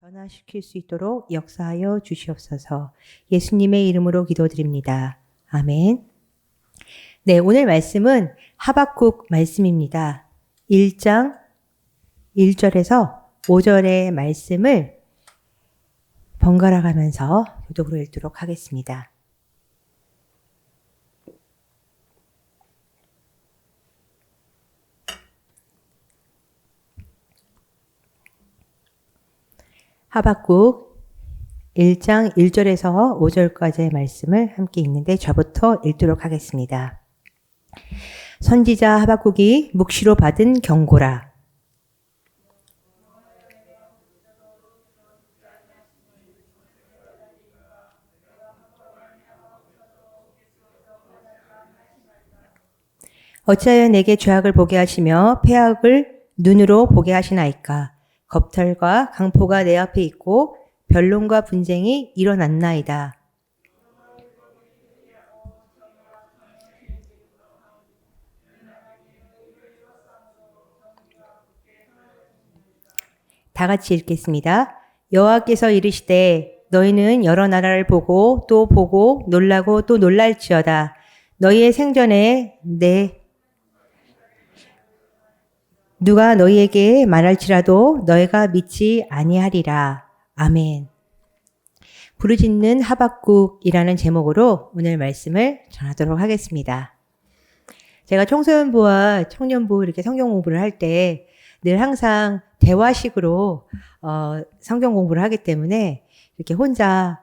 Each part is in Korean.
변화시킬 수 있도록 역사하여 주시옵소서. 예수님의 이름으로 기도드립니다. 아멘. 네, 오늘 말씀은 하박국 말씀입니다. 1장 1절에서 5절의 말씀을 번갈아 가면서 교독으로 읽도록 하겠습니다. 하박국 1장 1절에서 5절까지의 말씀을 함께 읽는데 저부터 읽도록 하겠습니다. 선지자 하박국이 묵시로 받은 경고라. 어찌하여 내게 죄악을 보게 하시며 패악을 눈으로 보게 하시나이까. 겁탈과 강포가 내 앞에 있고 변론과 분쟁이 일어났나이다. 다 같이 읽겠습니다. 여호와께서 이르시되 너희는 여러 나라를 보고 또 보고 놀라고 또 놀랄지어다. 너희의 생전에 누가 너희에게 말할지라도 너희가 믿지 아니하리라. 아멘. 부르짖는 하박국이라는 제목으로 오늘 말씀을 전하도록 하겠습니다. 제가 청소년부와 청년부 이렇게 성경 공부를 할 때 늘 항상 대화식으로 성경 공부를 하기 때문에 이렇게 혼자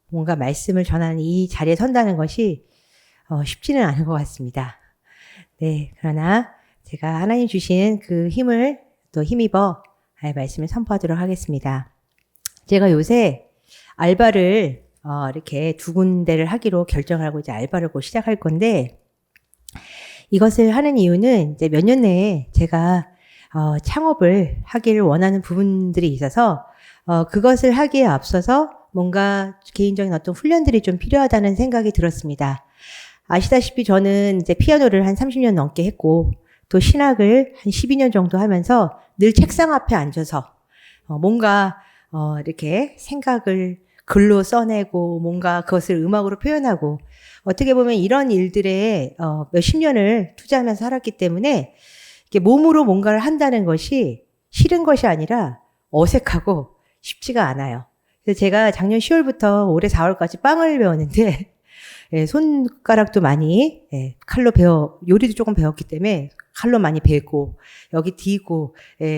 뭔가 말씀을 전하는 이 자리에 선다는 것이 쉽지는 않은 것 같습니다. 네, 그러나 제가 하나님 주신 그 힘을 또 힘입어 말씀을 선포하도록 하겠습니다. 제가 요새 알바를 이렇게 두 군데를 하기로 결정을 하고 이제 알바를 곧 시작할 건데, 이것을 하는 이유는 이제 몇 년 내에 제가 창업을 하기를 원하는 부분들이 있어서 그것을 하기에 앞서서 뭔가 개인적인 어떤 훈련들이 좀 필요하다는 생각이 들었습니다. 아시다시피 저는 이제 피아노를 한 30년 넘게 했고 또 신학을 한 12년 정도 하면서 늘 책상 앞에 앉아서 뭔가 이렇게 생각을 글로 써내고 뭔가 그것을 음악으로 표현하고 어떻게 보면 이런 일들에 몇십 년을 투자하면서 살았기 때문에 이렇게 몸으로 뭔가를 한다는 것이 싫은 것이 아니라 어색하고 쉽지가 않아요. 그래서 제가 작년 10월부터 올해 4월까지 빵을 배웠는데 손가락도 많이 칼로 요리도 조금 배웠기 때문에 칼로 많이 베고 여기 디고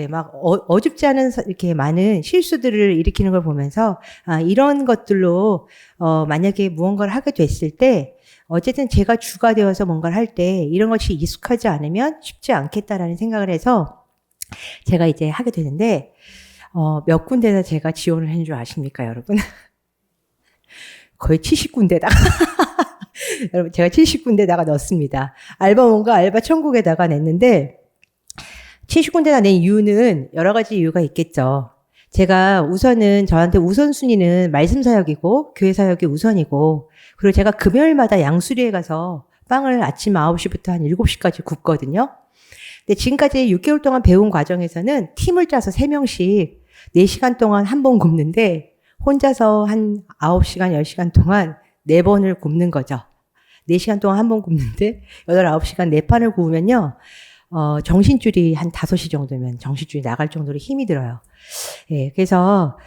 막 어줍지 않은 이렇게 많은 실수들을 일으키는 걸 보면서 이런 것들로 만약에 무언가를 하게 됐을 때 어쨌든 제가 주가 되어서 뭔가를 할 때 이런 것이 익숙하지 않으면 쉽지 않겠다라는 생각을 해서 제가 이제 하게 되는데 몇 군데나 제가 지원을 했는 줄 아십니까, 여러분? 거의 70군데다. 여러분, 제가 70군데다가 넣었습니다. 알바몬과 알바 천국에다가 냈는데 70군데다 낸 이유는 여러 가지 이유가 있겠죠. 제가 우선은 저한테 우선순위는 말씀 사역이고 교회 사역이 우선이고, 그리고 제가 금요일마다 양수리에 가서 빵을 아침 9시부터 한 7시까지 굽거든요. 근데 지금까지 6개월 동안 배운 과정에서는 팀을 짜서 3명씩 4시간 동안 한 번 굽는데 혼자서 한 9시간, 10시간 동안 4번을 굽는 거죠. 4시간 동안 한 번 굽는데 8, 9시간 4판을 구우면요. 정신줄이 한 5시 정도면 정신줄이 나갈 정도로 힘이 들어요. 예, 그래서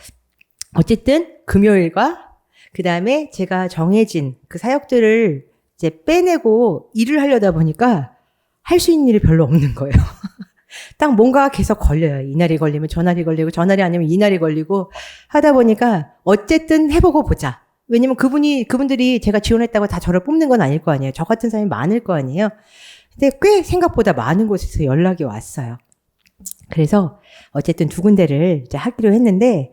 어쨌든 금요일과 그 다음에 제가 정해진 그 사역들을 이제 빼내고 일을 하려다 보니까 할 수 있는 일이 별로 없는 거예요. 딱 뭔가가 계속 걸려요. 이날이 걸리면 저날이 걸리고 저날이 아니면 이날이 걸리고 하다 보니까 어쨌든 해보고 보자. 왜냐면 그분들이 제가 지원했다고 다 저를 뽑는 건 아닐 거 아니에요. 저 같은 사람이 많을 거 아니에요. 근데 꽤 생각보다 많은 곳에서 연락이 왔어요. 그래서 어쨌든 두 군데를 이제 하기로 했는데,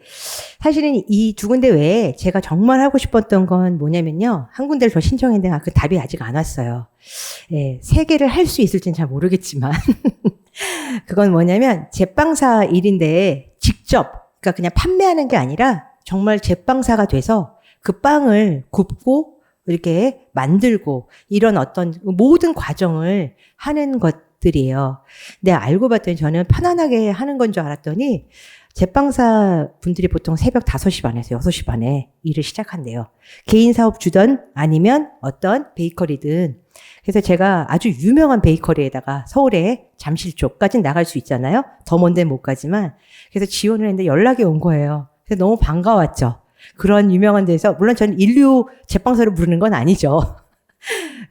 사실은 이 두 군데 외에 제가 정말 하고 싶었던 건 뭐냐면요. 한 군데를 더 신청했는데 그 답이 아직 안 왔어요. 예, 3개를 할 수 있을지는 잘 모르겠지만 그건 뭐냐면 제빵사 일인데 직접, 그러니까 그냥 판매하는 게 아니라 정말 제빵사가 돼서 그 빵을 굽고 이렇게 만들고 이런 어떤 모든 과정을 하는 것들이에요. 근데 알고 봤더니 저는 편안하게 하는 건 줄 알았더니 제빵사 분들이 보통 새벽 5시 반에서 6시 반에 일을 시작한대요. 개인 사업 주든 아니면 어떤 베이커리든. 그래서 제가 아주 유명한 베이커리에다가 서울에 잠실 쪽까지 나갈 수 있잖아요. 더 먼 데는 못 가지만. 그래서 지원을 했는데 연락이 온 거예요. 그래서 너무 반가웠죠. 그런 유명한 데서, 물론 저는 인류 제빵사를 부르는 건 아니죠.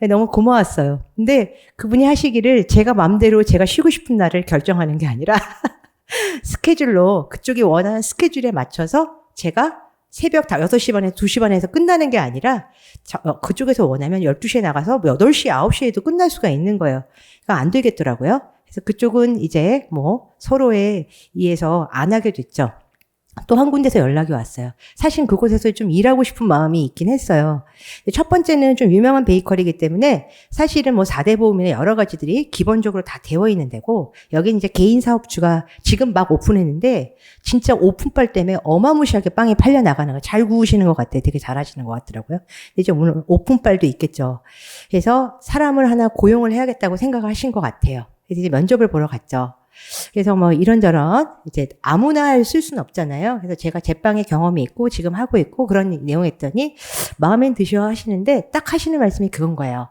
너무 고마웠어요. 근데 그분이 하시기를 제가 마음대로 제가 쉬고 싶은 날을 결정하는 게 아니라 스케줄로 그쪽이 원하는 스케줄에 맞춰서 제가 새벽 6시 반에 2시 반에서 끝나는 게 아니라 그쪽에서 원하면 12시에 나가서 8시, 9시에도 끝날 수가 있는 거예요. 그러니까 안 되겠더라고요. 그래서 그쪽은 이제 뭐 서로에 의해서 안 하게 됐죠. 또 한 군데서 연락이 왔어요. 사실 그곳에서 좀 일하고 싶은 마음이 있긴 했어요. 첫 번째는 좀 유명한 베이커리이기 때문에 사실은 뭐 4대 보험이나 여러 가지들이 기본적으로 다 되어 있는 데고, 여기는 이제 개인 사업주가 지금 막 오픈했는데 진짜 오픈빨 때문에 어마무시하게 빵이 팔려 나가는 거, 잘 구우시는 것 같아요. 되게 잘하시는 것 같더라고요. 이제 물론 오픈빨도 있겠죠. 그래서 사람을 하나 고용을 해야겠다고 생각하신 것 같아요. 그래서 이제 면접을 보러 갔죠. 그래서 뭐 이런저런 이제 아무나 쓸 수는 없잖아요. 그래서 제가 제빵의 경험이 있고 지금 하고 있고 그런 내용 했더니 마음에 드셔 하시는데 딱 하시는 말씀이 그건 거예요.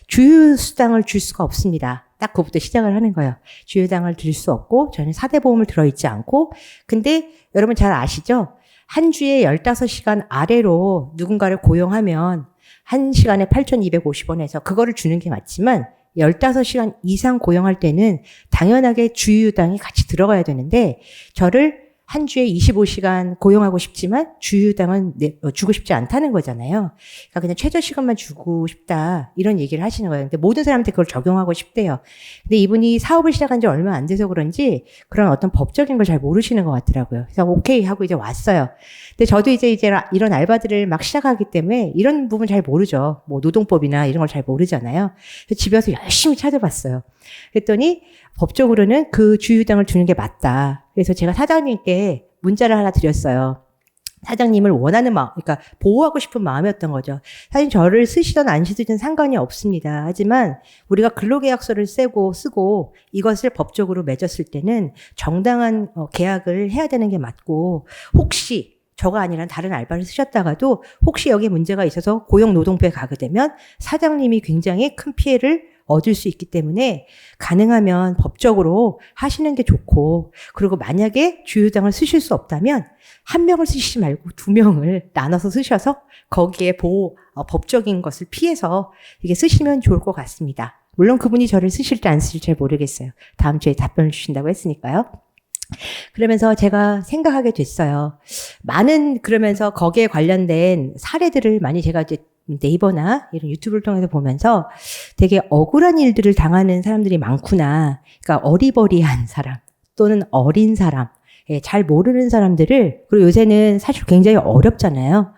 주휴수당을 줄 수가 없습니다. 딱 그것부터 시작을 하는 거예요. 주휴수당을 줄 수 없고 저는 4대 보험을 들어있지 않고, 근데 여러분 잘 아시죠? 한 주에 15시간 아래로 누군가를 고용하면 1시간에 8,250원에서 그거를 주는 게 맞지만 15시간 이상 고용할 때는 당연하게 주휴당이 같이 들어가야 되는데, 저를 한 주에 25시간 고용하고 싶지만 주휴당은 주고 싶지 않다는 거잖아요. 그러니까 그냥 최저시간만 주고 싶다, 이런 얘기를 하시는 거예요. 근데 모든 사람한테 그걸 적용하고 싶대요. 근데 이분이 사업을 시작한 지 얼마 안 돼서 그런지 그런 어떤 법적인 걸 잘 모르시는 것 같더라고요. 그래서 오케이 하고 이제 왔어요. 근데 저도 이제 이런 알바들을 막 시작하기 때문에 이런 부분 잘 모르죠. 뭐 노동법이나 이런 걸 잘 모르잖아요. 그래서 집에 와서 열심히 찾아봤어요. 그랬더니 법적으로는 그 주휴당을 주는 게 맞다. 그래서 제가 사장님께 문자를 하나 드렸어요. 사장님을 원하는 마음, 그러니까 보호하고 싶은 마음이었던 거죠. 사실 저를 쓰시든 안 쓰든 상관이 없습니다. 하지만 우리가 근로계약서를 쓰고 이것을 법적으로 맺었을 때는 정당한 계약을 해야 되는 게 맞고, 혹시 저가 아니라 다른 알바를 쓰셨다가도 혹시 여기 문제가 있어서 고용노동부에 가게 되면 사장님이 굉장히 큰 피해를 얻을 수 있기 때문에 가능하면 법적으로 하시는 게 좋고, 그리고 만약에 주휴당을 쓰실 수 없다면 한 명을 쓰시지 말고 2명을 나눠서 쓰셔서 거기에 법적인 것을 피해서 이게 쓰시면 좋을 것 같습니다. 물론 그분이 저를 쓰실지 안 쓰실지 잘 모르겠어요. 다음 주에 답변을 주신다고 했으니까요. 그러면서 제가 생각하게 됐어요. 그러면서 거기에 관련된 사례들을 많이 제가 이제 네이버나 이런 유튜브를 통해서 보면서 되게 억울한 일들을 당하는 사람들이 많구나. 그러니까 어리버리한 사람 또는 어린 사람, 잘 모르는 사람들을, 그리고 요새는 사실 굉장히 어렵잖아요.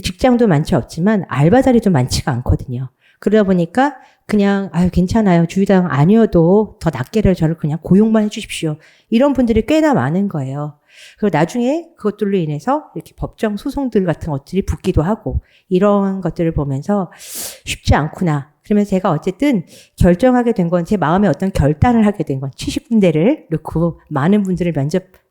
직장도 많지 없지만 알바 자리도 많지가 않거든요. 그러다 보니까 그냥 괜찮아요. 주휴당 아니어도 더 낫게를 저를 그냥 고용만 해주십시오. 이런 분들이 꽤나 많은 거예요. 그리고 나중에 그것들로 인해서 이렇게 법정 소송들 같은 것들이 붙기도 하고, 이런 것들을 보면서 쉽지 않구나. 그러면서 제가 어쨌든 결정하게 된 건, 제 마음에 어떤 결단을 하게 된 건, 70군데를 놓고 많은 분들을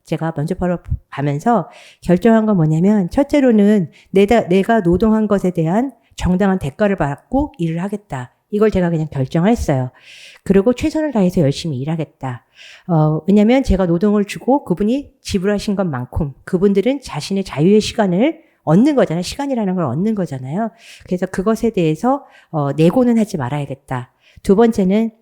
제가 면접하러 가면서 결정한 건 뭐냐면, 첫째로는 내가 노동한 것에 대한 정당한 대가를 받고 일을 하겠다. 이걸 제가 그냥 결정했어요. 그리고 최선을 다해서 열심히 일하겠다. 왜냐면 제가 노동을 주고 그분이 지불하신 것만큼 그분들은 자신의 자유의 시간을 얻는 거잖아요. 시간이라는 걸 얻는 거잖아요. 그래서 그것에 대해서 내고는 하지 말아야겠다. 두 번째는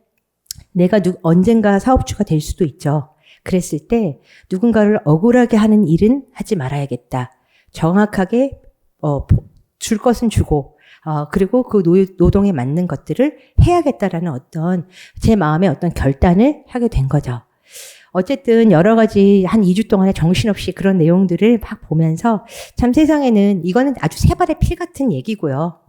내가 언젠가 사업주가 될 수도 있죠. 그랬을 때 누군가를 억울하게 하는 일은 하지 말아야겠다. 정확하게 줄 것은 주고, 그리고 그 노동에 맞는 것들을 해야겠다라는 어떤 제 마음의 어떤 결단을 하게 된 거죠. 어쨌든 여러 가지 한 2주 동안에 정신없이 그런 내용들을 막 보면서 참 세상에는, 이거는 아주 새발의 필 같은 얘기고요.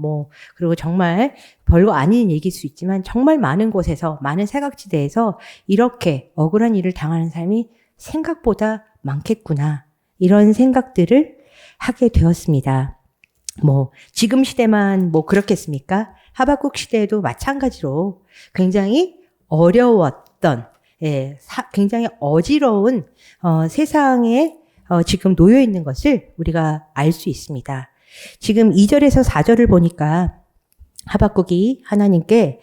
그리고 정말 별거 아닌 얘기일 수 있지만 정말 많은 곳에서, 많은 사각지대에서 이렇게 억울한 일을 당하는 사람이 생각보다 많겠구나. 이런 생각들을 하게 되었습니다. 지금 시대만 그렇겠습니까? 하박국 시대에도 마찬가지로 굉장히 어려웠던, 굉장히 어지러운 세상에 지금 놓여 있는 것을 우리가 알 수 있습니다. 지금 2절에서 4절을 보니까 하박국이 하나님께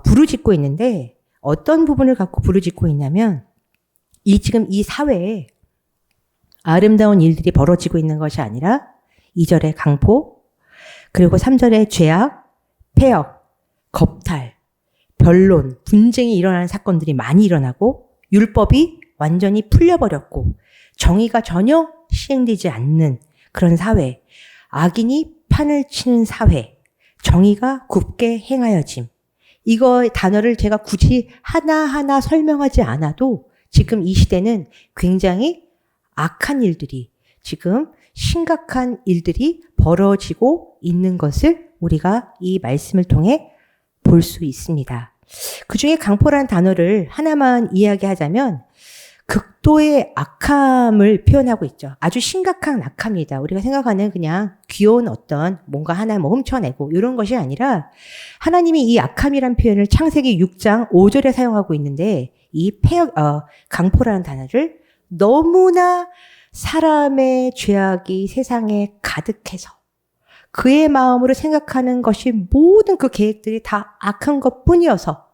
부르짖고 있는데 어떤 부분을 갖고 부르짖고 있냐면 지금 이 사회에 아름다운 일들이 벌어지고 있는 것이 아니라 2절의 강포, 그리고 3절의 죄악, 폐역, 겁탈, 변론, 분쟁이 일어나는 사건들이 많이 일어나고 율법이 완전히 풀려버렸고 정의가 전혀 시행되지 않는 그런 사회, 악인이 판을 치는 사회, 정의가 굽게 행하여짐. 이거 단어를 제가 굳이 하나하나 설명하지 않아도 지금 이 시대는 굉장히 악한 일들이, 지금 심각한 일들이 벌어지고 있는 것을 우리가 이 말씀을 통해 볼 수 있습니다. 그 중에 강포라는 단어를 하나만 이야기하자면 극도의 악함을 표현하고 있죠. 아주 심각한 악함이다. 우리가 생각하는 그냥 귀여운 어떤 뭔가 하나 훔쳐내고 이런 것이 아니라 하나님이 이 악함이란 표현을 창세기 6장 5절에 사용하고 있는데 이 강포라는 단어를 너무나 사람의 죄악이 세상에 가득해서 그의 마음으로 생각하는 것이 모든 그 계획들이 다 악한 것뿐이어서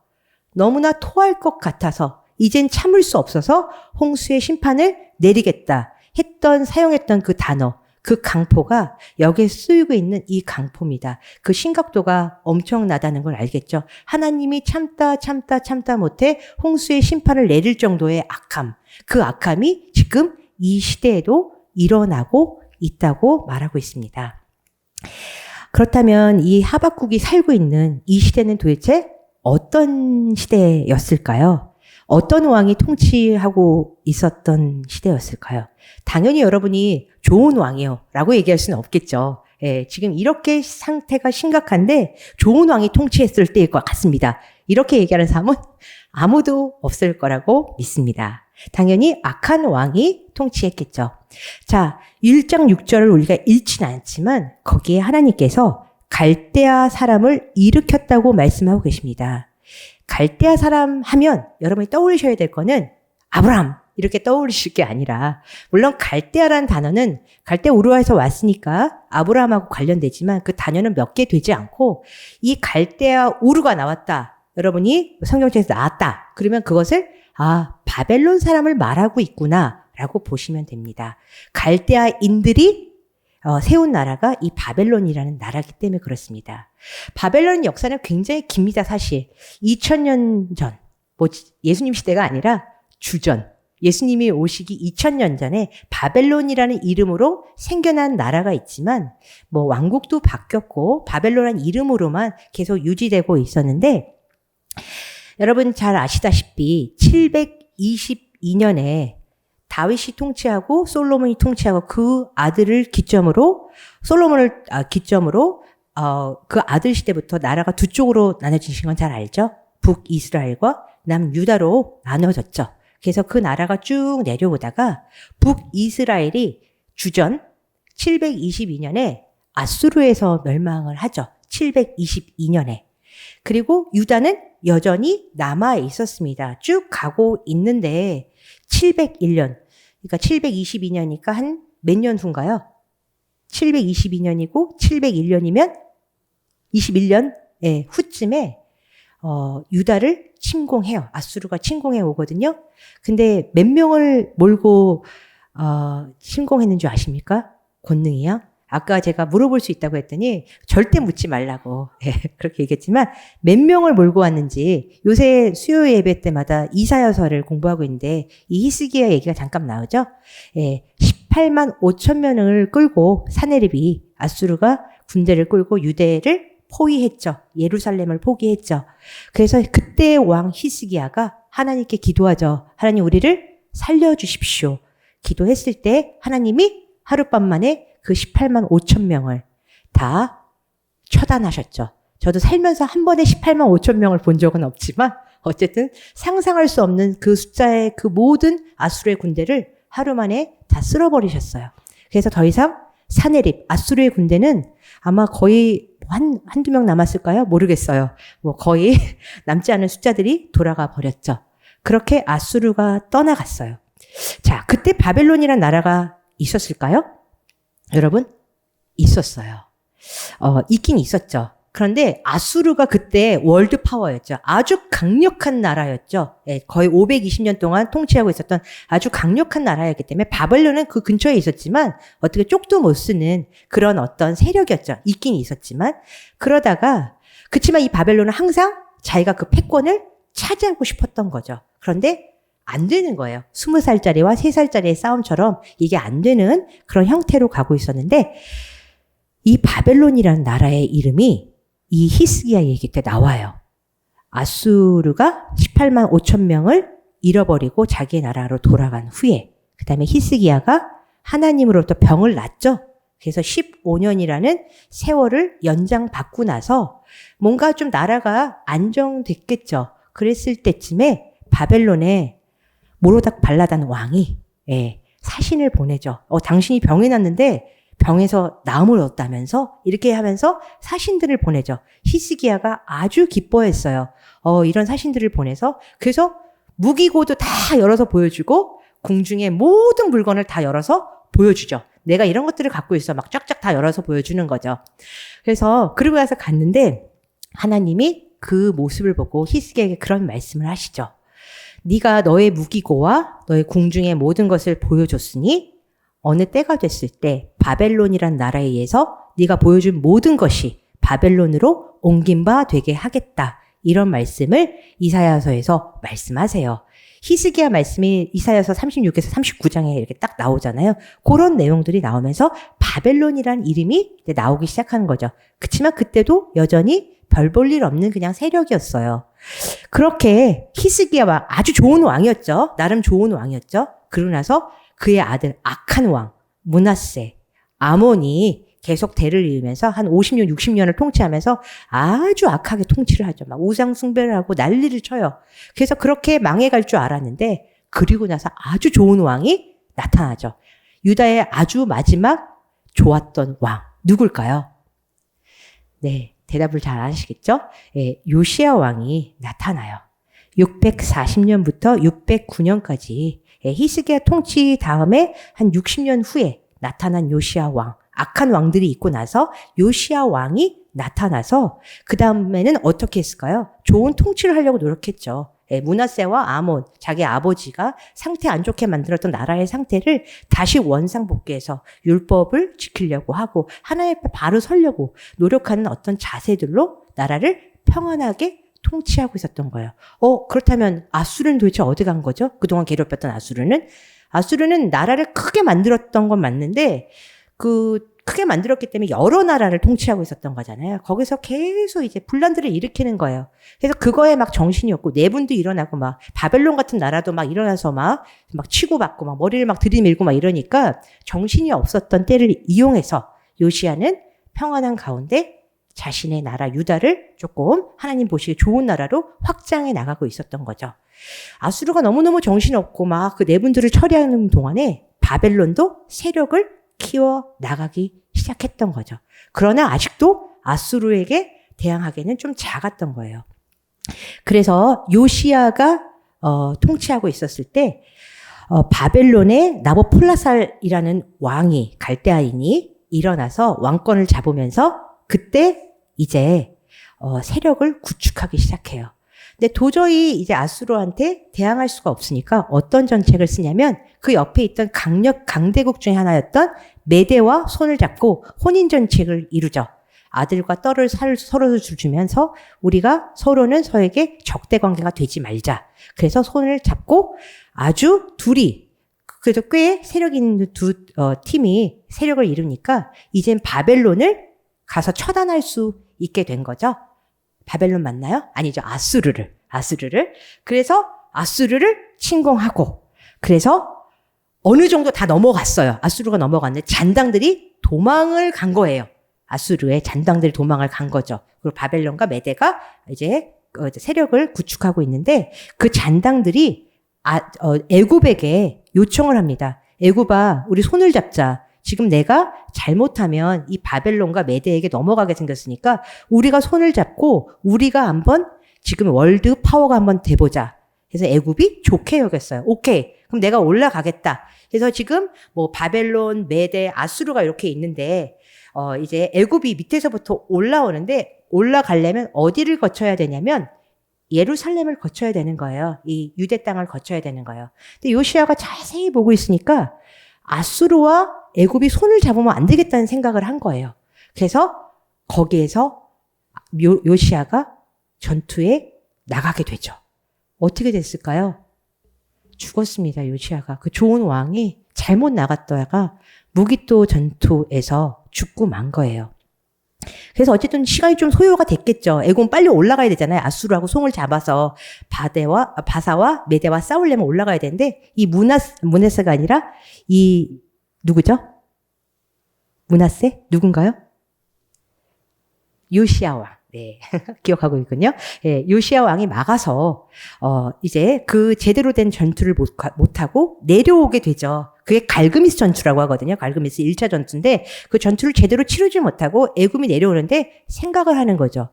너무나 토할 것 같아서 이젠 참을 수 없어서 홍수의 심판을 내리겠다 사용했던 그 단어, 그 강포가 여기에 쓰이고 있는 이 강포입니다. 그 심각도가 엄청나다는 걸 알겠죠. 하나님이 참다 못해 홍수의 심판을 내릴 정도의 악함, 그 악함이 지금 이 시대에도 일어나고 있다고 말하고 있습니다. 그렇다면 이 하박국이 살고 있는 이 시대는 도대체 어떤 시대였을까요? 어떤 왕이 통치하고 있었던 시대였을까요? 당연히 여러분이 좋은 왕이요 라고 얘기할 수는 없겠죠. 지금 이렇게 상태가 심각한데 좋은 왕이 통치했을 때일 것 같습니다. 이렇게 얘기하는 사람은 아무도 없을 거라고 믿습니다. 당연히 악한 왕이 통치했겠죠. 자, 1장 6절을 우리가 읽지는 않지만 거기에 하나님께서 갈대아 사람을 일으켰다고 말씀하고 계십니다. 갈대아 사람 하면 여러분이 떠올리셔야 될 거는 아브라함 이렇게 떠올리실 게 아니라, 물론 갈대아라는 단어는 갈대아 우르아에서 왔으니까 아브라함하고 관련되지만 그 단어는 몇 개 되지 않고 이 갈대아 우르가 나왔다. 여러분이 성경책에서 나왔다. 그러면 그것을 바벨론 사람을 말하고 있구나 라고 보시면 됩니다. 갈대아인들이 세운 나라가 이 바벨론이라는 나라이기 때문에 그렇습니다. 바벨론 역사는 굉장히 깁니다. 사실 2000년 전, 예수님 시대가 아니라 주전, 예수님이 오시기 2000년 전에 바벨론이라는 이름으로 생겨난 나라가 있지만 왕국도 바뀌었고 바벨론이라는 이름으로만 계속 유지되고 있었는데, 여러분 잘 아시다시피 722년에 다윗이 통치하고 솔로몬이 통치하고 그 아들을 기점으로 솔로몬을 기점으로 그 아들 시대부터 나라가 두 쪽으로 나눠지신 건 잘 알죠? 북이스라엘과 남유다로 나눠졌죠. 그래서 그 나라가 쭉 내려오다가 북이스라엘이 주전 722년에 아수르에서 멸망을 하죠. 722년에. 그리고 유다는 여전히 남아 있었습니다. 쭉 가고 있는데 701년, 그러니까 722년이니까 한 몇 년 후인가요? 722년이고 701년이면 21년 후쯤에 유다를 침공해요. 아수르가 침공해 오거든요. 근데 몇 명을 몰고 침공했는 줄 아십니까? 권능이요? 아까 제가 물어볼 수 있다고 했더니 절대 묻지 말라고 그렇게 얘기했지만 몇 명을 몰고 왔는지 요새 수요 예배 때마다 이사야서를 공부하고 있는데 이 히스기야 얘기가 잠깐 나오죠. 18만 5천 명을 끌고 사네립이 아수르가 군대를 끌고 유대를 포위했죠. 예루살렘을 포기했죠. 그래서 그때 왕 히스기야가 하나님께 기도하죠. 하나님 우리를 살려주십시오. 기도했을 때 하나님이 하룻밤 만에 그 18만 5천 명을 다 처단하셨죠. 저도 살면서 한 번에 18만 5천 명을 본 적은 없지만 어쨌든 상상할 수 없는 그 숫자의 그 모든 아수르의 군대를 하루 만에 다 쓸어버리셨어요. 그래서 더 이상 사네립, 아수르의 군대는 아마 거의 한두 명 남았을까요? 모르겠어요. 거의 남지 않은 숫자들이 돌아가 버렸죠. 그렇게 아수르가 떠나갔어요. 자, 그때 바벨론이란 나라가 있었을까요? 여러분, 있었어요. 있긴 있었죠. 그런데 아수르가 그때 월드 파워였죠. 아주 강력한 나라였죠. 예, 거의 520년 동안 통치하고 있었던 아주 강력한 나라였기 때문에 바벨론은 그 근처에 있었지만 어떻게 쪽도 못 쓰는 그런 어떤 세력이었죠. 있긴 있었지만 그러다가 그치만 이 바벨론은 항상 자기가 그 패권을 차지하고 싶었던 거죠. 그런데 안 되는 거예요. 20살짜리와 3살짜리의 싸움처럼 이게 안 되는 그런 형태로 가고 있었는데 이 바벨론이라는 나라의 이름이 이 히스기야 얘기 때 나와요. 아수르가 18만 5천 명을 잃어버리고 자기의 나라로 돌아간 후에 그 다음에 히스기야가 하나님으로부터 병을 낫죠. 그래서 15년이라는 세월을 연장받고 나서 뭔가 좀 나라가 안정됐겠죠. 그랬을 때쯤에 바벨론에 모로닥 발라단 왕이 사신을 보내죠. 당신이 병이 났는데 병에서 나음을 얻다면서 이렇게 하면서 사신들을 보내죠. 히스기야가 아주 기뻐했어요. 이런 사신들을 보내서 그래서 무기고도 다 열어서 보여주고 궁중의 모든 물건을 다 열어서 보여주죠. 내가 이런 것들을 갖고 있어. 막 쫙쫙 다 열어서 보여주는 거죠. 그래서 그러고 나서 갔는데 하나님이 그 모습을 보고 히스기야에게 그런 말씀을 하시죠. 네가 너의 무기고와 너의 궁중의 모든 것을 보여줬으니 어느 때가 됐을 때 바벨론이란 나라에 의해서 네가 보여준 모든 것이 바벨론으로 옮긴 바 되게 하겠다. 이런 말씀을 이사야서에서 말씀하세요. 히스기야 말씀이 이사야서 36에서 39장에 이렇게 딱 나오잖아요. 그런 내용들이 나오면서 바벨론이란 이름이 이제 나오기 시작하는 거죠. 그렇지만 그때도 여전히 별 볼 일 없는 그냥 세력이었어요. 그렇게 히스기야가 아주 좋은 왕이었죠. 나름 좋은 왕이었죠. 그러고 나서 그의 아들 악한 왕 므낫세 아몬이 계속 대를 이으면서 한 50년, 60년을 통치하면서 아주 악하게 통치를 하죠. 막 우상 숭배를 하고 난리를 쳐요. 그래서 그렇게 망해갈 줄 알았는데 그리고 나서 아주 좋은 왕이 나타나죠. 유다의 아주 마지막 좋았던 왕 누굴까요? 네, 대답을 잘 안 하시겠죠? 요시야 왕이 나타나요. 640년부터 609년까지 히스기야 통치 다음에 한 60년 후에 나타난 요시야 왕, 악한 왕들이 있고 나서 요시야 왕이 나타나서 그 다음에는 어떻게 했을까요? 좋은 통치를 하려고 노력했죠. 므낫세와 아몬, 자기 아버지가 상태 안 좋게 만들었던 나라의 상태를 다시 원상복귀해서 율법을 지키려고 하고 하나님 앞에 바로 서려고 노력하는 어떤 자세들로 나라를 평안하게 통치하고 있었던 거예요. 그렇다면 아수르는 도대체 어디 간 거죠? 그동안 괴롭혔던 아수르는 나라를 크게 만들었던 건 맞는데 크게 만들었기 때문에 여러 나라를 통치하고 있었던 거잖아요. 거기서 계속 이제 분란들을 일으키는 거예요. 그래서 그거에 막 정신이 없고 내분도 일어나고 막 바벨론 같은 나라도 막 일어나서 막 치고받고 막 머리를 막 들이밀고 막 이러니까 정신이 없었던 때를 이용해서 요시야는 평안한 가운데 자신의 나라 유다를 조금 하나님 보시기에 좋은 나라로 확장해 나가고 있었던 거죠. 아수르가 너무너무 정신없고 막 그 내분들을 처리하는 동안에 바벨론도 세력을 키워 나가기 시작했던 거죠. 그러나 아직도 아수르에게 대항하기는 좀 작았던 거예요. 그래서 요시야가 통치하고 있었을 때 바벨론의 나보폴라살이라는 왕이 갈대아인이 일어나서 왕권을 잡으면서 그때 이제 세력을 구축하기 시작해요. 근데 도저히 이제 아수르한테 대항할 수가 없으니까 어떤 정책을 쓰냐면 그 옆에 있던 강대국 중에 하나였던 메대와 손을 잡고 혼인 정책을 이루죠. 아들과 딸을 서로 주면서 우리가 서로는 서로에게 적대 관계가 되지 말자. 그래서 손을 잡고 아주 둘이 그래도 꽤 세력 있는 두 팀이 세력을 이루니까 이젠 바벨론을 가서 처단할 수 있게 된 거죠. 바벨론 맞나요? 아니죠. 아수르를. 그래서 아수르를 침공하고 그래서 어느 정도 다 넘어갔어요. 아수르가 넘어갔는데 잔당들이 도망을 간 거예요. 아수르의 잔당들이 도망을 간 거죠. 그리고 바벨론과 메대가 이제 세력을 구축하고 있는데 그 잔당들이 애굽에게 요청을 합니다. 애굽아, 우리 손을 잡자. 지금 내가 잘못하면 이 바벨론과 메대에게 넘어가게 생겼으니까 우리가 손을 잡고 우리가 한번 지금 월드 파워가 한번 돼보자. 그래서 애굽이 좋게 여겼어요. 오케이. 그럼 내가 올라가겠다. 그래서 지금 뭐 바벨론, 메대, 아수르가 이렇게 있는데 이제 애굽이 밑에서부터 올라오는데 올라가려면 어디를 거쳐야 되냐면 예루살렘을 거쳐야 되는 거예요. 이 유대 땅을 거쳐야 되는 거예요. 근데 요시야가 자세히 보고 있으니까 아수르와 애굽이 손을 잡으면 안 되겠다는 생각을 한 거예요. 그래서 거기에서 요시야가 전투에 나가게 되죠. 어떻게 됐을까요? 죽었습니다. 요시야가. 그 좋은 왕이 잘못 나갔다가 무기또 전투에서 죽고 만 거예요. 그래서 어쨌든 시간이 좀 소요가 됐겠죠. 애굽은 빨리 올라가야 되잖아요. 아수르하고 송을 잡아서 바사와 메대와 싸우려면 올라가야 되는데 이 무나세가 아니라 이 누구죠? 무나세? 누군가요? 요시야 왕. 네. 기억하고 있군요. 예, 요시야 왕이 막아서, 이제 그 제대로 된 전투를 못하고 내려오게 되죠. 그게 갈그미스 전투라고 하거든요. 갈그미스 1차 전투인데 그 전투를 제대로 치르지 못하고 애굽이 내려오는데 생각을 하는 거죠.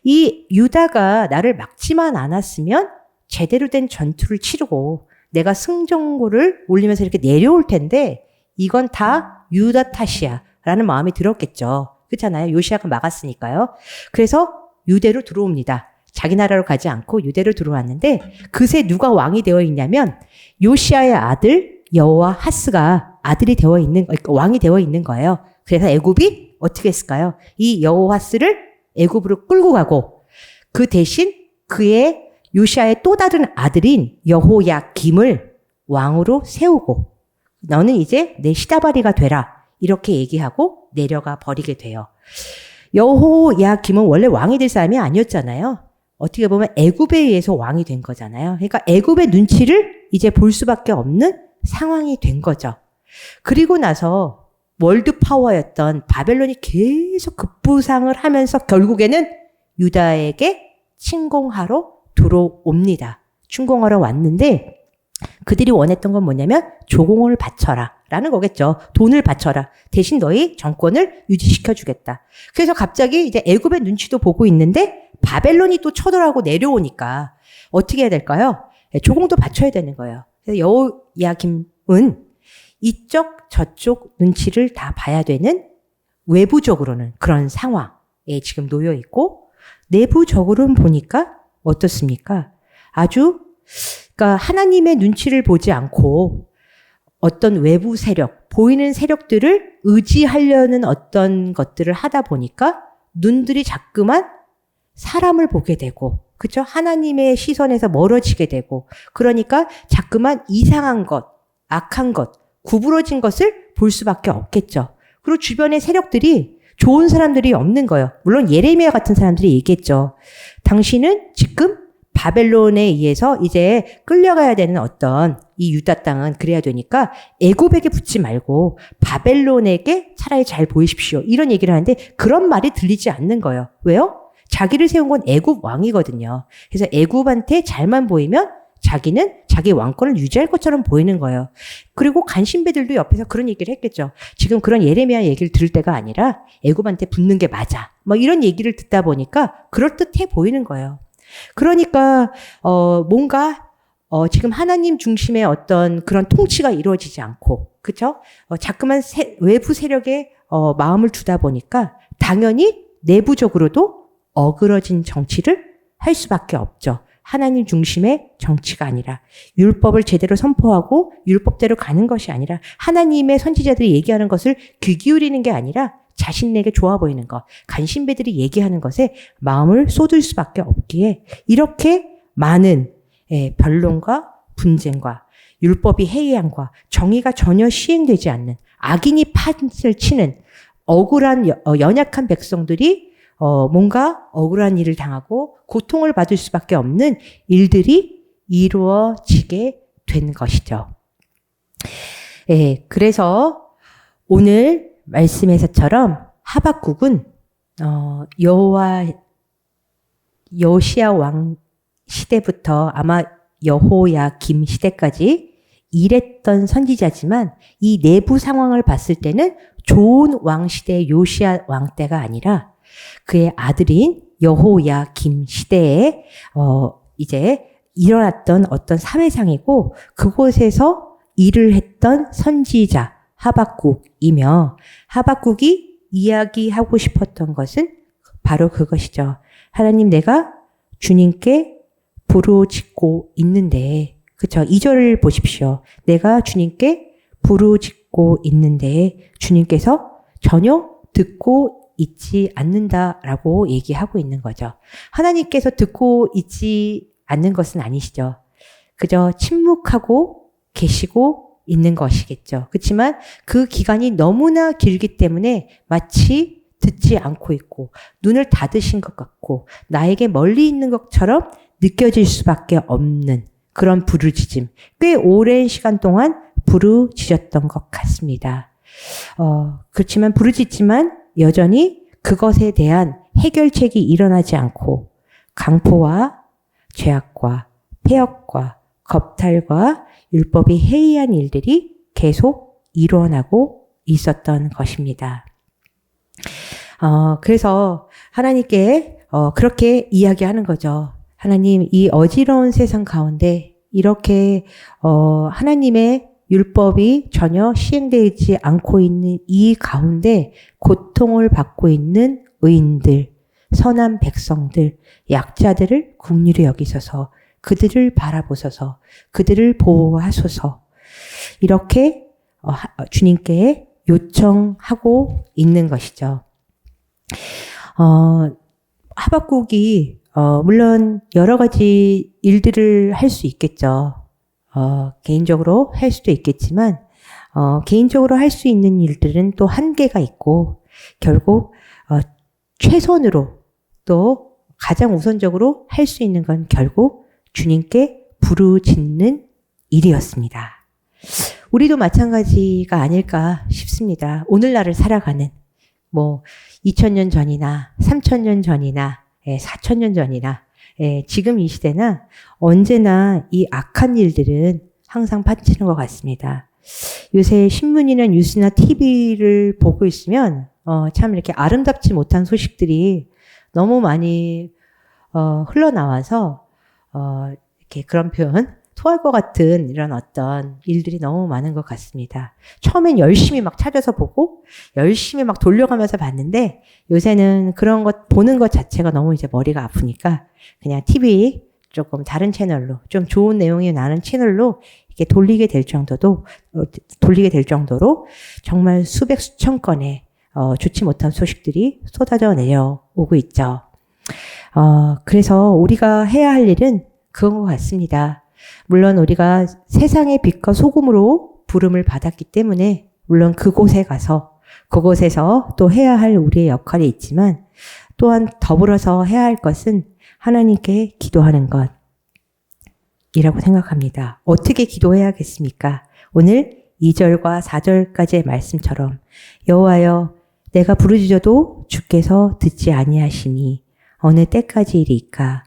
이 유다가 나를 막지만 않았으면 제대로 된 전투를 치르고 내가 승전고를 올리면서 이렇게 내려올 텐데 이건 다 유다 탓이야 라는 마음이 들었겠죠. 그렇잖아요. 요시야가 막았으니까요. 그래서 유대로 들어옵니다. 자기 나라로 가지 않고 유대로 들어왔는데 그새 누가 왕이 되어 있냐면 요시야의 아들 여호와하스가 아들이 되어 있는 왕이 되어 있는 거예요. 그래서 애굽이 어떻게 했을까요? 이 여호와하스를 애굽으로 끌고 가고 그 대신 그의 요시야의 또 다른 아들인 여호야김을 왕으로 세우고 너는 이제 내 시다바리가 되라. 이렇게 얘기하고 내려가 버리게 돼요. 여호야김은 원래 왕이 될 사람이 아니었잖아요. 어떻게 보면 애굽에 의해서 왕이 된 거잖아요. 그러니까 애굽의 눈치를 이제 볼 수밖에 없는 상황이 된 거죠. 그리고 나서 월드 파워였던 바벨론이 계속 급부상을 하면서 결국에는 유다에게 침공하러 들어옵니다. 침공하러 왔는데 그들이 원했던 건 뭐냐면 조공을 바쳐라 라는 거겠죠. 돈을 바쳐라. 대신 너희 정권을 유지시켜 주겠다. 그래서 갑자기 이제 애굽의 눈치도 보고 있는데 바벨론이 또 쳐들어가고 내려오니까 어떻게 해야 될까요? 조공도 바쳐야 되는 거예요. 그래서 여호야김은 이쪽 저쪽 눈치를 다 봐야 되는 외부적으로는 그런 상황에 지금 놓여 있고 내부적으로는 보니까 어떻습니까? 아주 그러니까 하나님의 눈치를 보지 않고 어떤 외부 세력, 보이는 세력들을 의지하려는 어떤 것들을 하다 보니까 눈들이 자꾸만 사람을 보게 되고, 그렇죠? 하나님의 시선에서 멀어지게 되고, 그러니까 자꾸만 이상한 것, 악한 것, 구부러진 것을 볼 수밖에 없겠죠. 그리고 주변의 세력들이 좋은 사람들이 없는 거예요. 물론 예레미야 같은 사람들이 얘기했죠. 당신은 지금 바벨론에 의해서 이제 끌려가야 되는 어떤 이 유다 땅은 그래야 되니까 애굽에게 붙지 말고 바벨론에게 차라리 잘 보이십시오. 이런 얘기를 하는데 그런 말이 들리지 않는 거예요. 왜요? 자기를 세운 건 애굽 왕이거든요. 그래서 애굽한테 잘만 보이면 자기는 자기 왕권을 유지할 것처럼 보이는 거예요. 그리고 간신배들도 옆에서 그런 얘기를 했겠죠. 지금 그런 예레미야 얘기를 들을 때가 아니라 애굽한테 붙는 게 맞아. 뭐 이런 얘기를 듣다 보니까 그럴듯해 보이는 거예요. 그러니까 뭔가 지금 하나님 중심의 어떤 그런 통치가 이루어지지 않고, 그렇죠? 자꾸만 외부 세력에 마음을 두다 보니까 당연히 내부적으로도 어그러진 정치를 할 수밖에 없죠. 하나님 중심의 정치가 아니라 율법을 제대로 선포하고 율법대로 가는 것이 아니라 하나님의 선지자들이 얘기하는 것을 귀 기울이는 게 아니라 자신에게 좋아 보이는 것, 간신배들이 얘기하는 것에 마음을 쏟을 수밖에 없기에 이렇게 많은 변론과 분쟁과 율법이 해이함과 정의가 전혀 시행되지 않는 악인이 판을 치는 억울한 연약한 백성들이 뭔가 억울한 일을 당하고 고통을 받을 수밖에 없는 일들이 이루어지게 된 것이죠. 그래서 오늘 말씀에서처럼 하박국은 여호시야 왕 시대부터 아마 여호야김 시대까지 일했던 선지자지만 이 내부 상황을 봤을 때는 좋은 왕 시대의 요시야 왕 때가 아니라 그의 아들인 여호야김 시대에 이제 일어났던 어떤 사회상이고 그곳에서 일을 했던 선지자 하박국이며 하박국이 이야기하고 싶었던 것은 바로 그것이죠. 하나님, 내가 주님께 부르짖고 있는데, 그쵸? 2절을 보십시오. 내가 주님께 부르짖고 있는데 주님께서 전혀 듣고 있지 않는다라고 얘기하고 있는 거죠. 하나님께서 듣고 있지 않는 것은 아니시죠. 그저 침묵하고 계시고 있는 것이겠죠. 그렇지만 그 기간이 너무나 길기 때문에 마치 듣지 않고 있고 눈을 닫으신 것 같고 나에게 멀리 있는 것처럼 느껴질 수밖에 없는 그런 부르짖음. 꽤 오랜 시간 동안 부르짖었던 것 같습니다. 그렇지만 부르짖지만 여전히 그것에 대한 해결책이 일어나지 않고 강포와 죄악과 폐역과 겁탈과 율법이 해이한 일들이 계속 일어나고 있었던 것입니다. 그래서 하나님께 그렇게 이야기하는 거죠. 하나님, 이 어지러운 세상 가운데 이렇게 하나님의 율법이 전혀 시행되지 않고 있는 이 가운데 고통을 받고 있는 의인들, 선한 백성들, 약자들을 긍휼히 여기소서, 그들을 바라보소서, 그들을 보호하소서, 이렇게 주님께 요청하고 있는 것이죠. 하박국이 물론 여러 가지 일들을 할 수 있겠죠. 개인적으로 할 수도 있겠지만 개인적으로 할 수 있는 일들은 또 한계가 있고 결국 최선으로 또 가장 우선적으로 할 수 있는 건 결국 주님께 부르짖는 일이었습니다. 우리도 마찬가지가 아닐까 싶습니다. 오늘날을 살아가는 2000년 전이나 3000년 전이나 4000년 전이나 지금 이 시대나 언제나 이 악한 일들은 항상 파치는 것 같습니다. 요새 신문이나 뉴스나 TV를 보고 있으면 참 이렇게 아름답지 못한 소식들이 너무 많이 흘러나와서 이렇게 그런 표현 토할 것 같은 이런 어떤 일들이 너무 많은 것 같습니다. 처음엔 열심히 막 찾아서 보고 열심히 막 돌려가면서 봤는데 요새는 그런 것 보는 것 자체가 너무 이제 머리가 아프니까 그냥 TV 조금 다른 채널로 좀 좋은 내용이 나는 채널로 이렇게 돌리게 될 정도로 정말 수백 수천 건의 좋지 못한 소식들이 쏟아져 내려오고 있죠. 그래서 우리가 해야 할 일은 그건 것 같습니다. 물론 우리가 세상의 빛과 소금으로 부름을 받았기 때문에 물론 그곳에서 또 해야 할 우리의 역할이 있지만 또한 더불어서 해야 할 것은 하나님께 기도하는 것이라고 생각합니다. 어떻게 기도해야겠습니까? 오늘 2절과 4절까지의 말씀처럼 여호와여 내가 부르짖어도 주께서 듣지 아니하시니 어느 때까지이리까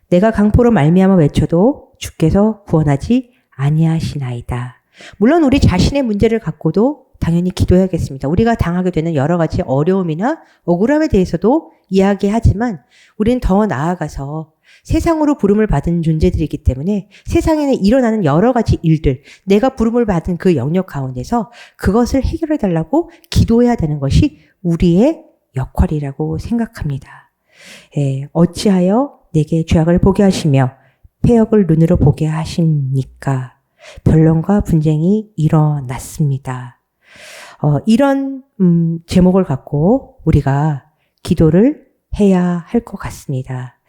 내가 강포로 말미암아 외쳐도 주께서 구원하지 아니하시나이다. 물론 우리 자신의 문제를 갖고도 당연히 기도해야겠습니다. 우리가 당하게 되는 여러 가지 어려움이나 억울함에 대해서도 이야기하지만 우리는 더 나아가서 세상으로 부름을 받은 존재들이기 때문에 세상에 일어나는 여러 가지 일들, 내가 부름을 받은 그 영역 가운데서 그것을 해결해 달라고 기도해야 되는 것이 우리의 역할이라고 생각합니다. 어찌하여 내게 죄악을 보게 하시며 폐역을 눈으로 보게 하십니까? 변론과 분쟁이 일어났습니다. 이런 제목을 갖고 우리가 기도를 해야 할 것 같습니다.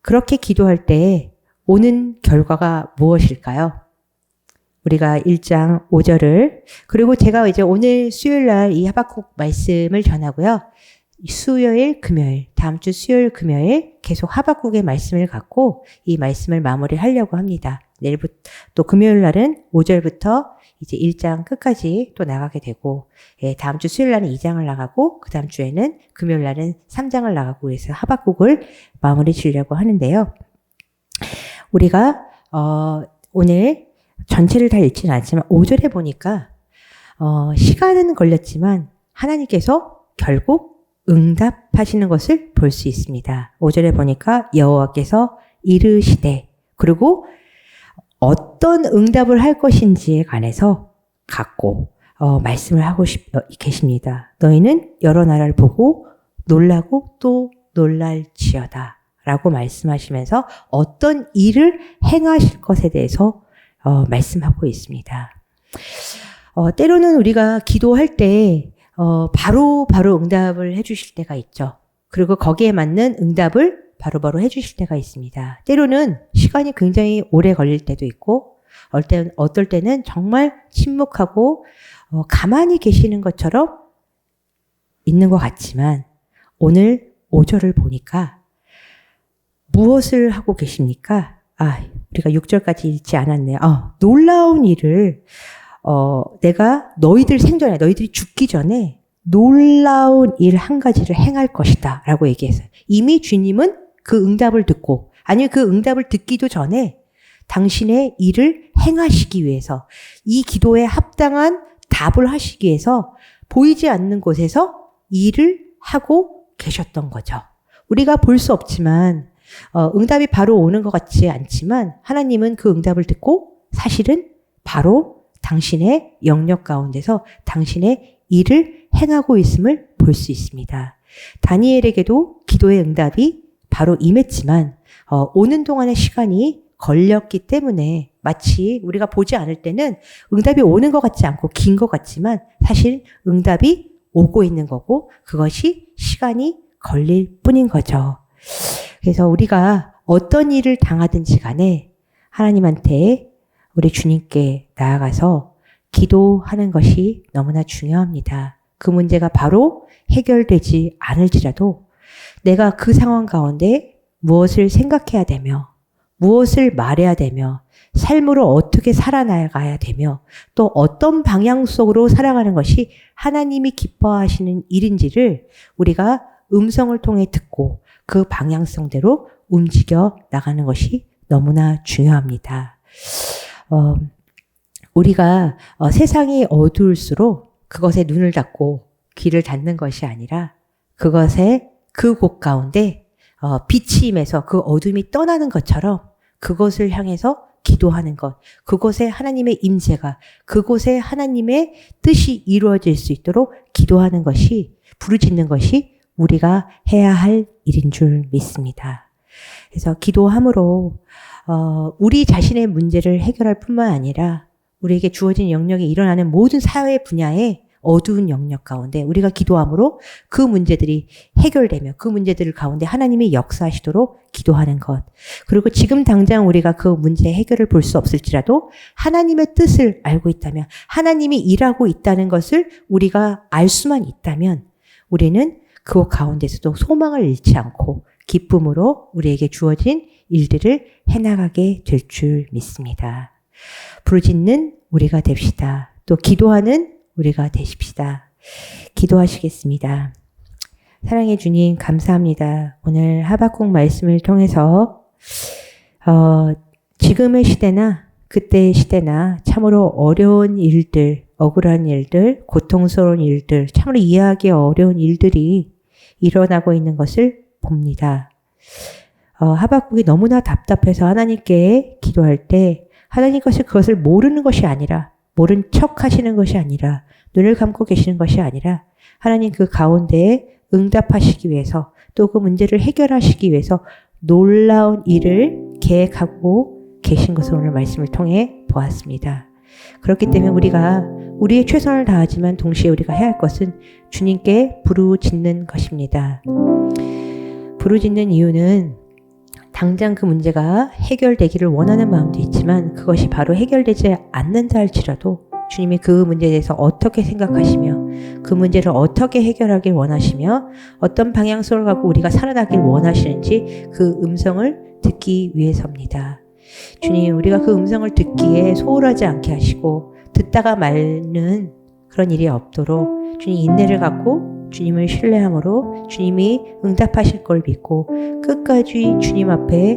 그렇게 기도할 때 오는 결과가 무엇일까요? 우리가 1장 5절을 그리고 제가 이제 오늘 수요일 날 이 하박국 말씀을 전하고요. 수요일, 금요일, 다음 주 수요일, 금요일 계속 하박국의 말씀을 갖고 이 말씀을 마무리하려고 합니다. 내일부터 또 금요일 날은 5절부터 이제 1장 끝까지 또 나가게 되고 다음 주 수요일 날은 2장을 나가고 그 다음 주에는 금요일 날은 3장을 나가고 해서 하박국을 마무리 지으려고 하는데요. 우리가 오늘 전체를 다 읽지는 않지만 5절에 보니까 시간은 걸렸지만 하나님께서 결국 응답하시는 것을 볼 수 있습니다. 5절에 보니까 여호와께서 이르시되, 그리고 어떤 응답을 할 것인지에 관해서 갖고 말씀을 하고 계십니다. 너희는 여러 나라를 보고 놀라고 또 놀랄지어다 라고 말씀하시면서 어떤 일을 행하실 것에 대해서 말씀하고 있습니다. 때로는 우리가 기도할 때 바로 응답을 해주실 때가 있죠. 그리고 거기에 맞는 응답을 바로 해주실 때가 있습니다. 때로는 시간이 굉장히 오래 걸릴 때도 있고 어떨 때는 정말 침묵하고 가만히 계시는 것처럼 있는 것 같지만 오늘 5절을 보니까 무엇을 하고 계십니까? 우리가 6절까지 읽지 않았네요. 놀라운 일을 내가 너희들 생전에, 너희들이 죽기 전에 놀라운 일 한 가지를 행할 것이다 라고 얘기했어요. 이미 주님은 그 응답을 듣고, 아니면 그 응답을 듣기도 전에 당신의 일을 행하시기 위해서, 이 기도에 합당한 답을 하시기 위해서 보이지 않는 곳에서 일을 하고 계셨던 거죠. 우리가 볼 수 없지만 응답이 바로 오는 것 같지 않지만 하나님은 그 응답을 듣고 사실은 바로 당신의 영역 가운데서 당신의 일을 행하고 있음을 볼 수 있습니다. 다니엘에게도 기도의 응답이 바로 임했지만 오는 동안의 시간이 걸렸기 때문에 마치 우리가 보지 않을 때는 응답이 오는 것 같지 않고 긴 것 같지만 사실 응답이 오고 있는 거고 그것이 시간이 걸릴 뿐인 거죠. 그래서 우리가 어떤 일을 당하든지 간에 하나님한테 우리 주님께 나아가서 기도하는 것이 너무나 중요합니다. 그 문제가 바로 해결되지 않을지라도 내가 그 상황 가운데 무엇을 생각해야 되며 무엇을 말해야 되며 삶으로 어떻게 살아나가야 되며 또 어떤 방향 속으로 살아가는 것이 하나님이 기뻐하시는 일인지를 우리가 음성을 통해 듣고 그 방향성대로 움직여 나가는 것이 너무나 중요합니다. 우리가 세상이 어두울수록 그것에 눈을 닫고 귀를 닫는 것이 아니라 그것에 그곳 가운데 빛이 임해서 그 어둠이 떠나는 것처럼 그것을 향해서 기도하는 것, 그곳에 하나님의 임재가, 그곳에 하나님의 뜻이 이루어질 수 있도록 기도하는 것이, 부르짖는 것이 우리가 해야 할 일인 줄 믿습니다. 그래서 기도함으로 우리 자신의 문제를 해결할 뿐만 아니라 우리에게 주어진 영역에 일어나는 모든 사회 분야의 어두운 영역 가운데 우리가 기도함으로 그 문제들이 해결되며 그 문제들 가운데 하나님이 역사하시도록 기도하는 것. 그리고 지금 당장 우리가 그 문제 해결을 볼 수 없을지라도 하나님의 뜻을 알고 있다면, 하나님이 일하고 있다는 것을 우리가 알 수만 있다면 우리는 그 가운데서도 소망을 잃지 않고 기쁨으로 우리에게 주어진 일들을 해나가게 될 줄 믿습니다. 부르짖는 우리가 됩시다. 또 기도하는 우리가 되십시다. 기도하시겠습니다. 사랑해 주님 감사합니다. 오늘 하박국 말씀을 통해서 지금의 시대나 그때의 시대나 참으로 어려운 일들, 억울한 일들, 고통스러운 일들, 참으로 이해하기 어려운 일들이 일어나고 있는 것을 봅니다. 하박국이 너무나 답답해서 하나님께 기도할 때 하나님 그것을 모르는 것이 아니라, 모른 척 하시는 것이 아니라, 눈을 감고 계시는 것이 아니라 하나님 그 가운데에 응답하시기 위해서 또 그 문제를 해결하시기 위해서 놀라운 일을 계획하고 계신 것을 오늘 말씀을 통해 보았습니다. 그렇기 때문에 우리가 우리의 최선을 다하지만 동시에 우리가 해야 할 것은 주님께 부르짖는 것입니다. 부르짖는 이유는 당장 그 문제가 해결되기를 원하는 마음도 있지만 그것이 바로 해결되지 않는다 할지라도 주님이 그 문제에 대해서 어떻게 생각하시며 그 문제를 어떻게 해결하길 원하시며 어떤 방향성을 갖고 우리가 살아나길 원하시는지 그 음성을 듣기 위해서입니다. 주님, 우리가 그 음성을 듣기에 소홀하지 않게 하시고 듣다가 말는 그런 일이 없도록 주님 인내를 갖고 주님을 신뢰함으로 주님이 응답하실 걸 믿고 끝까지 주님 앞에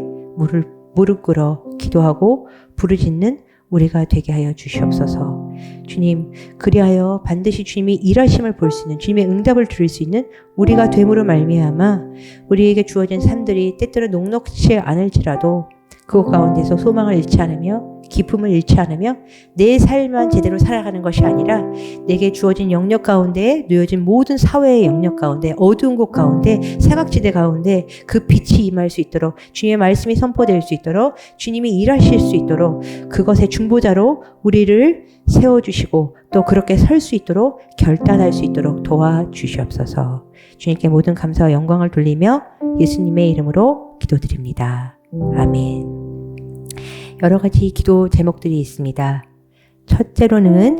무릎 꿇어 기도하고 부르짖는 우리가 되게 하여 주시옵소서. 주님, 그리하여 반드시 주님이 일하심을 볼 수 있는, 주님의 응답을 들을 수 있는 우리가 됨으로 말미암아 우리에게 주어진 삶들이 때때로 녹록치 않을지라도 그것 가운데서 소망을 잃지 않으며 기쁨을 잃지 않으며 내 삶만 제대로 살아가는 것이 아니라 내게 주어진 영역 가운데 놓여진 모든 사회의 영역 가운데 어두운 곳 가운데 사각지대 가운데 그 빛이 임할 수 있도록 주님의 말씀이 선포될 수 있도록 주님이 일하실 수 있도록 그것의 중보자로 우리를 세워주시고 또 그렇게 설 수 있도록 결단할 수 있도록 도와주시옵소서. 주님께 모든 감사와 영광을 돌리며 예수님의 이름으로 기도드립니다. 아멘. 여러 가지 기도 제목들이 있습니다. 첫째로는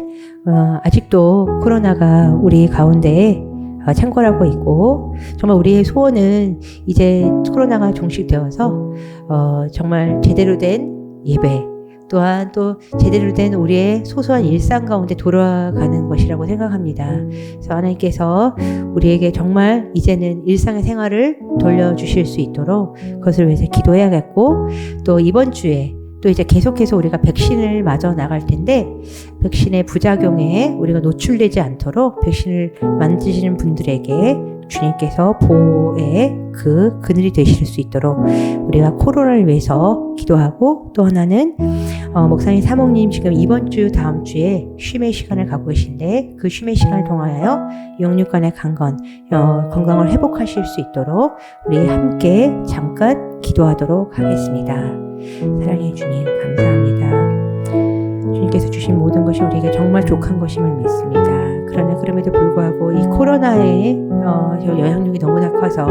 아직도 코로나가 우리 가운데에 창궐하고 있고 정말 우리의 소원은 이제 코로나가 종식되어서 정말 제대로 된 예배 또한 또 제대로 된 우리의 소소한 일상 가운데 돌아가는 것이라고 생각합니다. 그래서 하나님께서 우리에게 정말 이제는 일상의 생활을 돌려주실 수 있도록 그것을 위해서 기도해야겠고 또 이번 주에 또 이제 계속해서 우리가 백신을 맞아 나갈 텐데 백신의 부작용에 우리가 노출되지 않도록 백신을 맞으시는 분들에게 주님께서 보호의 그 그늘이 되실 수 있도록 우리가 코로나를 위해서 기도하고 또 하나는 목사님 사모님 지금 이번 주 다음 주에 쉼의 시간을 갖고 계신데 그 쉼의 시간을 통하여 영육간의 건강을 회복하실 수 있도록 우리 함께 잠깐 기도하도록 하겠습니다. 사랑해 주님 감사합니다. 주님께서 주신 모든 것이 우리에게 정말 족한 것임을 믿습니다. 그러나 그럼에도 불구하고 이 코로나의 영향력이 너무나 커서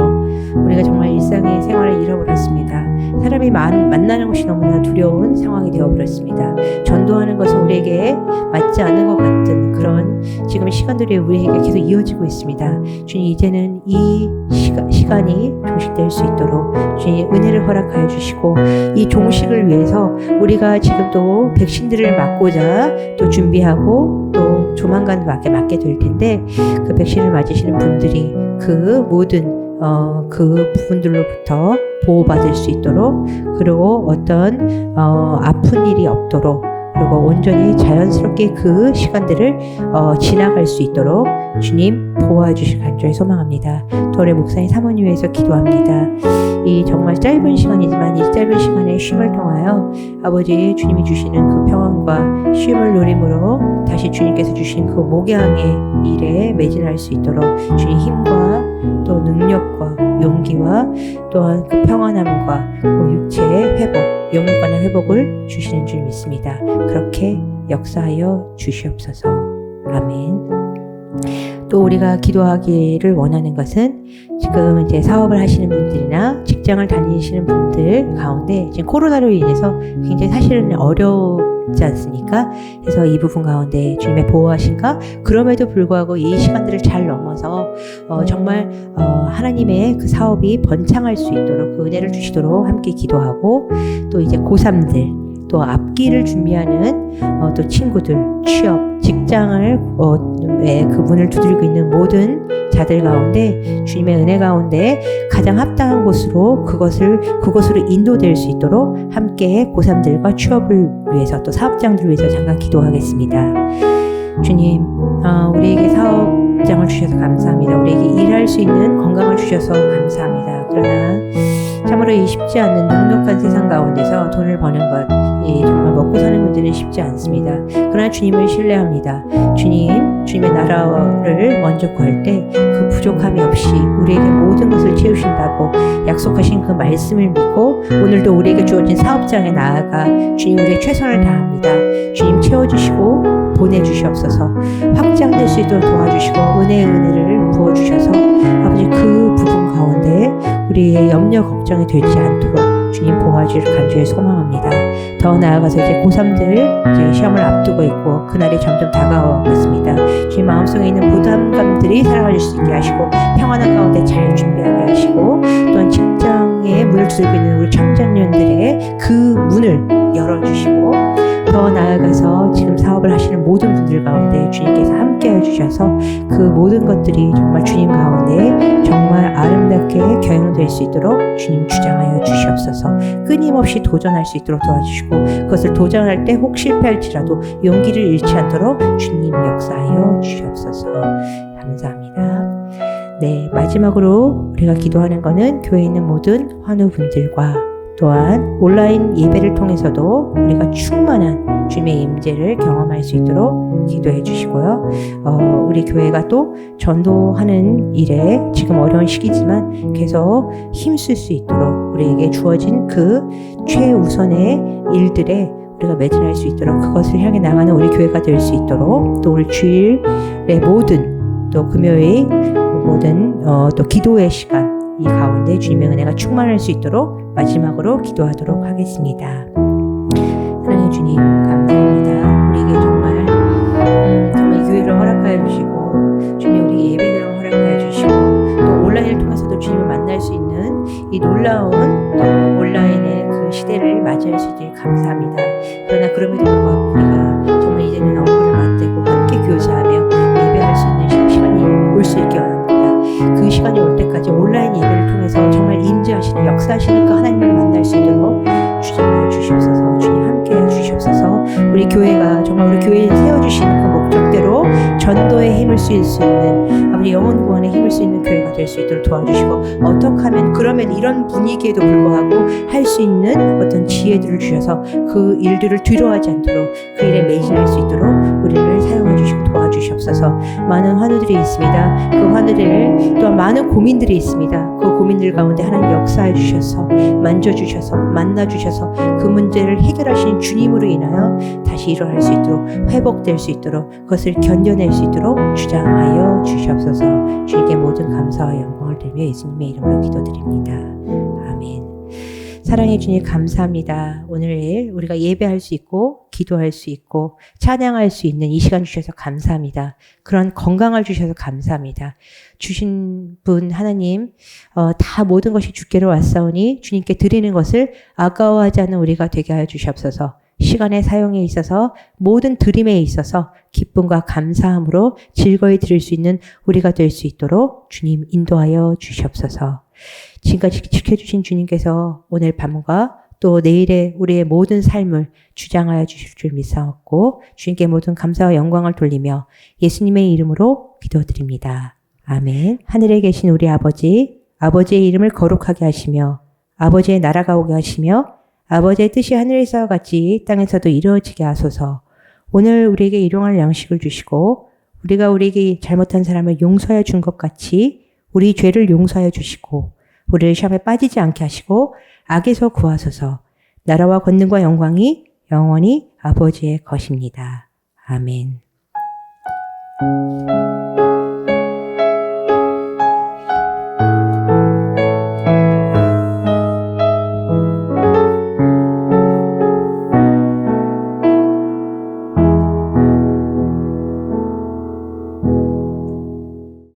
우리가 정말 일상의 생활을 잃어버렸습니다. 사람이 만나는 것이 너무나 두려운 상황이 되어버렸습니다. 전도하는 것은 우리에게 맞지 않는 것 같은 그런 지금 시간들이 우리에게 계속 이어지고 있습니다. 주님 이제는 이 시간이 종식될 수 있도록 주님 은혜를 허락하여 주시고 이 종식을 위해서 우리가 지금 또 백신들을 맞고자 또 준비하고 또 조만간 맞게 될 텐데 그 백신을 맞으시는 분들이 그 모든 그 부분들로부터 보호받을 수 있도록 그리고 어떤 아픈 일이 없도록 그리고 온전히 자연스럽게 그 시간들을 지나갈 수 있도록 주님 보호해주실 간절히 소망합니다. 또 우리 목사님 사모님 위해서 기도합니다. 이 정말 짧은 시간이지만 이 짧은 시간의 쉼을 통하여 아버지 주님이 주시는 그 평안과 쉼을 누림으로 다시 주님께서 주신 그 목양의 일에 매진할 수 있도록 주님 힘과 또 능력과 용기와 또한 그 평안함과 그 육체의 회복 영육간의 회복을 주시는 줄 믿습니다. 그렇게 역사하여 주시옵소서. 아멘. 또 우리가 기도하기를 원하는 것은 지금 이제 사업을 하시는 분들이나 직장을 다니시는 분들 가운데 지금 코로나로 인해서 굉장히 사실은 어렵지 않습니까? 그래서 이 부분 가운데 주님의 보호하신가? 그럼에도 불구하고 이 시간들을 잘 넘어서 정말 하나님의 그 사업이 번창할 수 있도록 그 은혜를 주시도록 함께 기도하고 또 이제 고3들 또 앞기를 준비하는 또 친구들, 취업, 직장을 그 문을 두드리고 있는 모든 자들 가운데 주님의 은혜 가운데 가장 합당한 곳으로 그것으로 인도될 수 있도록 함께 고3들과 취업을 위해서 또 사업장들을 위해서 잠깐 기도하겠습니다. 주님, 우리에게 사업장을 주셔서 감사합니다. 우리에게 일할 수 있는 건강을 주셔서 감사합니다. 그러나 참으로 이 쉽지 않는 넉넉한 세상 가운데서 돈을 버는 것 정말 먹고 사는 문제는 쉽지 않습니다. 그러나 주님을 신뢰합니다. 주님의 나라를 먼저 구할 때 그 부족함이 없이 우리에게 모든 것을 채우신다고 약속하신 그 말씀을 믿고 오늘도 우리에게 주어진 사업장에 나아가 주님 우리의 최선을 다합니다. 주님 채워주시고 보내주시옵소서. 확장될 수 있도록 도와주시고 은혜를 부어주셔서 아버지 그 부분 가운데 우리의 염려 걱정이 되지 않도록 주님 보호하시길 간절히 소망합니다. 더 나아가서 이제 고3들 이제 시험을 앞두고 있고 그날이 점점 다가오고 있습니다. 주님 마음속에 있는 부담감들이 사라질 수 있게 하시고 평안한 가운데 잘 준비하게 하시고 또한 직장에 가정에 문을 두들고 있는 우리 청장년들의 그 문을 열어주시고 더 나아가서 지금 사업을 하시는 모든 분들 가운데 주님께서 함께해 주셔서 그 모든 것들이 정말 주님 가운데 정말 아름답게 경영될 수 있도록 주님 주장하여 주시옵소서. 끊임없이 도전할 수 있도록 도와주시고 그것을 도전할 때 혹 실패할지라도 용기를 잃지 않도록 주님 역사하여 주시옵소서. 감사합니다. 네, 마지막으로 우리가 기도하는 것은 교회에 있는 모든 환우분들과 또한 온라인 예배를 통해서도 우리가 충만한 주님의 임재를 경험할 수 있도록 기도해 주시고요. 우리 교회가 또 전도하는 일에 지금 어려운 시기지만 계속 힘쓸 수 있도록 우리에게 주어진 그 최우선의 일들에 우리가 매진할 수 있도록 그것을 향해 나가는 우리 교회가 될 수 있도록 또 우리 주일의 모든 또 금요일 모든 또 기도의 시간 이 가운데 주님의 은혜가 충만할 수 있도록 마지막으로 기도하도록 하겠습니다. 사랑해 주님 감사합니다. 우리에게 정말 교회를 허락하여 주시고 주님 우리 예배들을 허락하여 주시고 또 온라인을 통해서도 주님을 만날 수 있는 이 놀라운 또 온라인의 그 시대를 맞이할 수 있길 감사합니다. 그러나 그럼에도 불구하고 우리가 정말 이제는 얼굴을 맞대고 함께 교제하며 예배할 수 있는 시간이 올 수 있게 원합니다. 그 시간이 올 때까지 온라인 예배를 통해서 정말 임재하시는 역사하시는 그 하나님을 만날 수 있도록 주장하여 주시옵소서. 주님 함께해 주시옵소서. 우리 교회가 정말 우리 교회에 세워주시는 그 목적대로 전도에 힘을 쓸 수 있는 아버지 영혼 구원에 힘을 쓸 수 있는 교회가 될 수 있도록 도와주시고 어떻게 하면 그러면 이런 분위기에도 불구하고 할 수 있는 어떤 지혜들을 주셔서 그 일들을 뒤로하지 않도록 그 일에 매진할 수 있도록 우리를 사용해 주시고 도와주시옵소서. 많은 환우들이 있습니다. 그 환우들 또한 많은 고민들이 있습니다. 그 고민들 가운데 하나님 역사해 주셔서 만져주셔서 만나주셔서 그 문제를 해결하시는 주님으로 인하여 다시 일어날 수 있도록 회복될 수 있도록 그것을 견뎌낼 수 있도록 주장하여 주시옵소서. 주님께 모든 감사와 영광을 드리며 예수님의 이름으로 기도드립니다. 아멘. 사랑해 주님 감사합니다. 오늘 우리가 예배할 수 있고 기도할 수 있고 찬양할 수 있는 이 시간 주셔서 감사합니다. 그런 건강을 주셔서 감사합니다. 주신 분 하나님 다 모든 것이 주께로 왔사오니 주님께 드리는 것을 아까워하지 않는 우리가 되게 하여 주시옵소서. 시간의 사용에 있어서 모든 드림에 있어서 기쁨과 감사함으로 즐거이 드릴 수 있는 우리가 될 수 있도록 주님 인도하여 주시옵소서. 지금까지 지켜주신 주님께서 오늘 밤과 또 내일의 우리의 모든 삶을 주장하여 주실 줄 믿사옵고 주님께 모든 감사와 영광을 돌리며 예수님의 이름으로 기도드립니다. 아멘. 하늘에 계신 우리 아버지, 아버지의 이름을 거룩하게 하시며 아버지의 나라가 오게 하시며 아버지의 뜻이 하늘에서와 같이 땅에서도 이루어지게 하소서. 오늘 우리에게 일용할 양식을 주시고 우리가 우리에게 잘못한 사람을 용서해 준 것 같이 우리 죄를 용서해 주시고 우리를 시험에 빠지지 않게 하시고 악에서 구하소서. 나라와 권능과 영광이 영원히 아버지의 것입니다. 아멘.